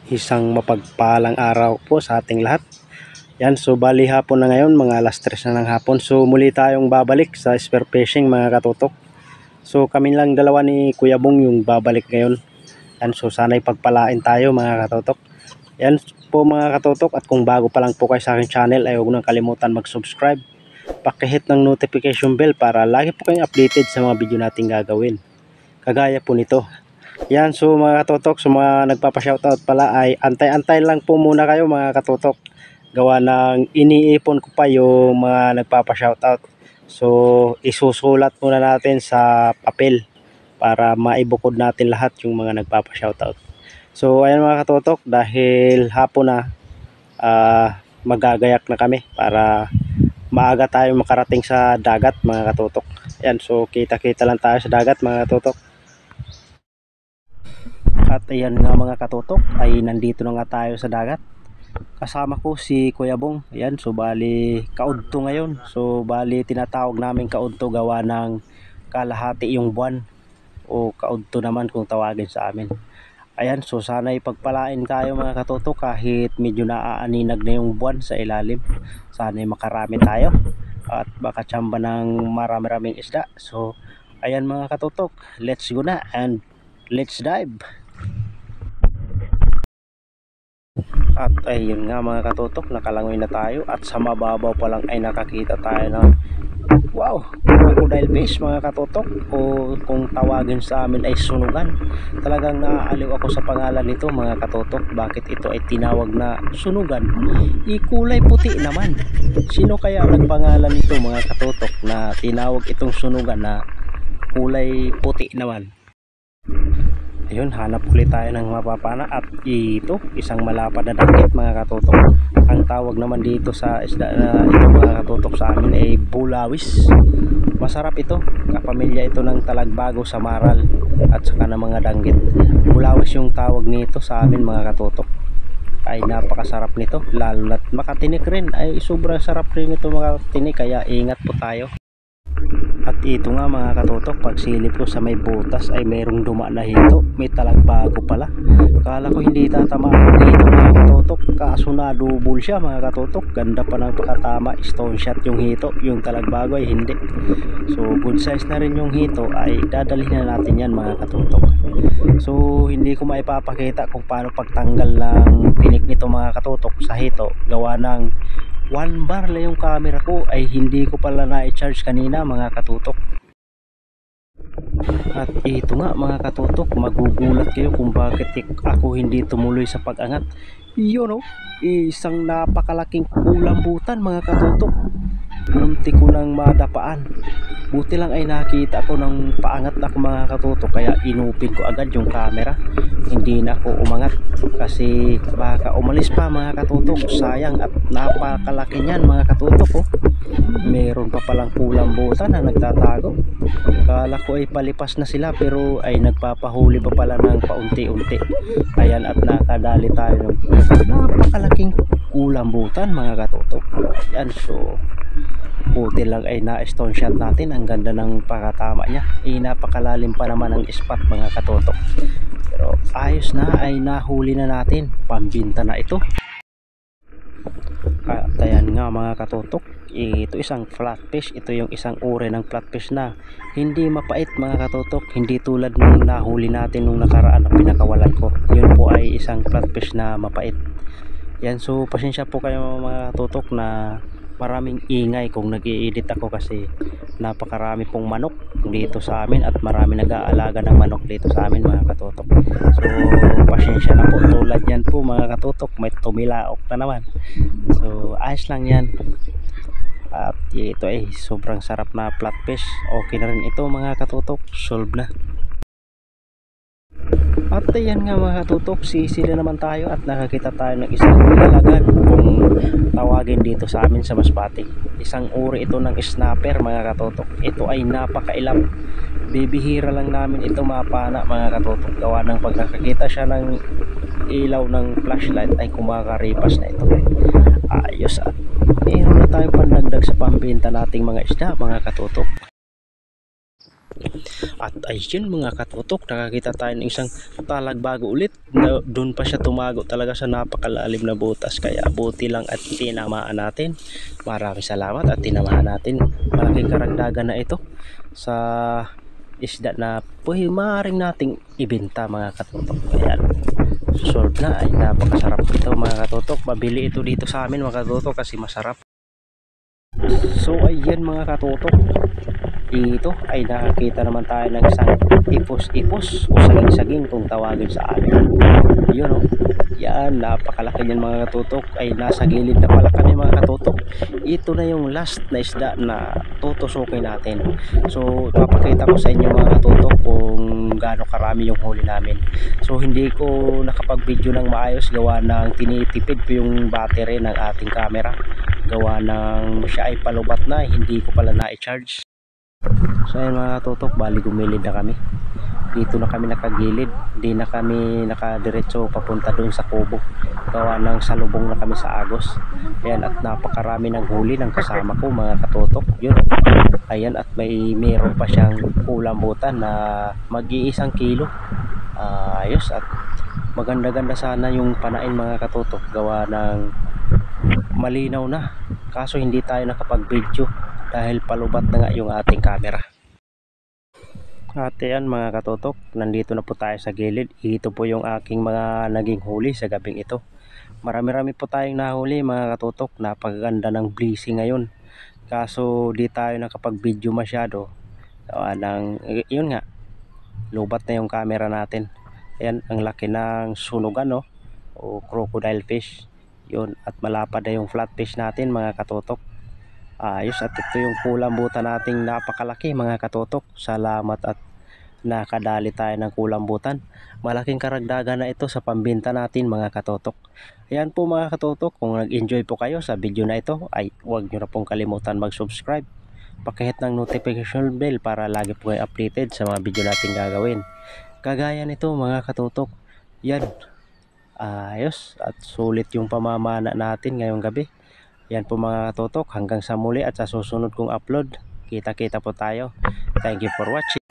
Isang mapagpalang araw po sa ating lahat. Yan, so bali hapon na ngayon, mga alas 3 na ng hapon. So muli tayong babalik sa spear fishing mga katutok. So kami lang dalawa ni Kuya Bong yung babalik ngayon. Yan, so sana'y pagpalain tayo mga katutok. Yan po mga katutok, at kung bago pa lang po kayo sa aking channel ay huwag nang kalimutan mag-subscribe. Pakihit ng notification bell para lagi po kayong updated sa mga video nating gagawin. Kagaya po nito. Yan, so mga katutok, so mga nagpapa-shoutout pala ay antay-antay lang po muna kayo mga katutok. Gawa ng iniipon ko pa yung mga nagpapa-shoutout. So isusulat muna natin sa papel para maibukod natin lahat yung mga nagpapa-shoutout. So ayan mga katutok, dahil hapon na, magagayak na kami para maaga tayo makarating sa dagat mga katutok. Ayan, so kita-kita lang tayo sa dagat mga katutok. At ayan nga mga katutok, ay nandito na nga tayo sa dagat. Kasama ko si Kuya Bong. Ayan, so bali kaudto ngayon. So bali tinatawag namin kaudto gawa ng kalahati yung buwan, o kaudto naman kung tawagin sa amin. Ayan, so sana'y pagpalain tayo mga katutok kahit medyo naaaninag na yung buwan sa ilalim. Sana'y makarami tayo at makachamba ng marami-raming isda. So ayan mga katutok, let's go na and let's dive. At ayun nga mga katutok, nakalangoy na tayo at sa mababaw pa lang ay nakakita tayo ng wow, crocodile fish mga katutok, o kung tawagin sa amin ay sunugan. Talagang naaaliw ako sa pangalan nito mga katutok. Bakit ito ay tinawag na sunugan? Kulay puti naman. Sino kaya nagpangalan nito mga katutok na tinawag itong sunugan na kulay puti naman? Ayun, hanap ulit tayo ng mapapana at ito, isang malapad na dangkit mga katutok. Ang tawag naman dito sa isda na ito mga katutok sa amin ay bulawis. Masarap ito, kapamilya ito ng talagbago sa maral at saka ng mga danggit. Bulawis yung tawag nito sa amin mga katutok. Ay napakasarap nito, lalo na't makatinik rin. Ay sobrang sarap rin ito makatinik, kaya ingat po tayo. At ito nga mga katutok, pagsilip ko sa may butas ay mayroong duma na hito. May talagbago pala. Kala ko hindi tatamaan dito mga katutok, kaso nadubol siya mga katutok. Ganda pa ng pakatama, stone shot yung hito. Yung talagbago ay hindi. So good size na rin yung hito, ay dadalhin na natin yan mga katutok. So hindi ko maipapakita kung paano pagtanggal ng tinik nito mga katutok sa hito. Gawa ng 1 bar lang yung camera ko, ay hindi ko pala na-charge kanina mga katutok. At ito nga mga katutok, magugulat kayo kung bakit ako hindi tumuloy sa pag-angat. Yun o, isang napakalaking kulambutan mga katutok. Munti ko nang madapaan. Buti lang ay nakita ko ng paangat na ako mga katutok, kaya inupin ko agad yung camera. Hindi na ako umangat kasi baka umalis pa mga katutok. Sayang, at napakalaki niyan mga katutok. Meron pa palang kulambutan na nagtatago. Kala ko ay palipas na sila, pero ay nagpapahuli pa pala ng paunti-unti. Ayan, at nakadali tayo ng napakalaking kulambutan mga katutok. Ayan, so buti lang ay na-stone shot natin. Ang ganda ng pakatama niya. Napakalalim pa naman ang spot mga katutok. Pero ayos na, ay nahuli na natin. Pambinta na ito. At ayan nga mga katutok, ito isang flatfish. Ito yung isang uri ng flatfish na hindi mapait mga katutok. Hindi tulad nung nahuli natin nung nakaraan na pinakawalan ko. Yun po ay isang flatfish na mapait. Yan, so pasensya po kayo mga katutok na maraming ingay kung nag-i-edit ako, kasi napakarami pong manok dito sa amin at marami nag-aalaga ng manok dito sa amin mga katutok. So pasensya na po, tulad yan po mga katutok, may tumilaok na naman. So ayos lang yan. At ito ay sobrang sarap na flatfish. Okay na rin ito mga katutok, solve na. At ayan nga mga katutok, sisili naman tayo at nakakita tayo ng isang lalagan kung tawagin dito sa amin sa Masbate. Isang uri ito ng snapper mga katutok. Ito ay napakailap. Bibihira lang namin ito mapana mga katutok. Gawa ng pagkakakita siya ng ilaw ng flashlight ay kumakaripas na ito. Ayos at meron na tayong pandagdag sa pambenta nating mga isda mga katutok. At ayun mga katutok, nakakita tayo ng isang talagbago ulit na doon pa siya tumago talaga sa napakalalim na butas, kaya buti lang at tinamaan natin. Maraming salamat at tinamaan natin. Malaking karagdagan na ito sa isda na maaaring nating ibenta mga katutok. Ayan, susunod na ay napakasarap ito mga katutok. Mabili ito dito sa amin mga katutok kasi masarap. So ayan mga katutok, dito ay nakakita naman tayo ng isang ipos-ipos o saging-saging kung tawagin sa amin. Yun o, yan, napakalaki niyan mga katutok. Ay nasa gilid na pala kami mga katutok. Ito na yung last na isda na tutusukin natin. So papakita ko sa inyo mga katutok kung gaano karami yung huli namin. So hindi ko nakapag-video ng maayos gawa ng tinitipid ko yung battery ng ating camera. Gawa ng siya ay palubat na, hindi ko pala na-charge. So ayun mga katutok, bali gumilid na kami. Dito na kami nakagilid, hindi na kami nakadiretso papunta doon sa kubo. Gawa ng salubong na kami sa agos. Ayan, at napakarami ng huli ng kasama ko mga katutok. Yun, ayan, at meron pa siyang kulambutan na mag-iisang kilo. Ayos, at maganda-ganda sana yung panain mga katutok. Gawa ng malinaw na, kaso hindi tayo nakapag-video dahil palubat na nga yung ating camera. At yan mga katutok, nandito na po tayo sa gilid. Ito po yung aking mga naging huli sa gabing ito. Marami-rami po tayong nahuli mga katutok. Napakaganda ng blazing ngayon, kaso di tayo nakapag-video masyado. Yun nga, lubat na yung camera natin. Ayan, ang laki ng sunugan no, o crocodile fish. Yun, at malapad na yung flatfish natin mga katutok. Ayos, at ito yung kulambutan nating napakalaki mga katutok. Salamat at nakadali tayo ng kulambutan. Malaking karagdagan na ito sa pambenta natin mga katutok. Ayan po mga katutok, kung nag-enjoy po kayo sa video na ito ay huwag nyo na pong kalimutan mag-subscribe. Pakihit ng notification bell para lagi po kayo updated sa mga video natin gagawin. Kagaya nito mga katutok. Yan, ayos at sulit yung pamamana natin ngayong gabi. Yan po mga katutok, hanggang sa muli at sa susunod kong upload. Kita-kita po tayo. Thank you for watching.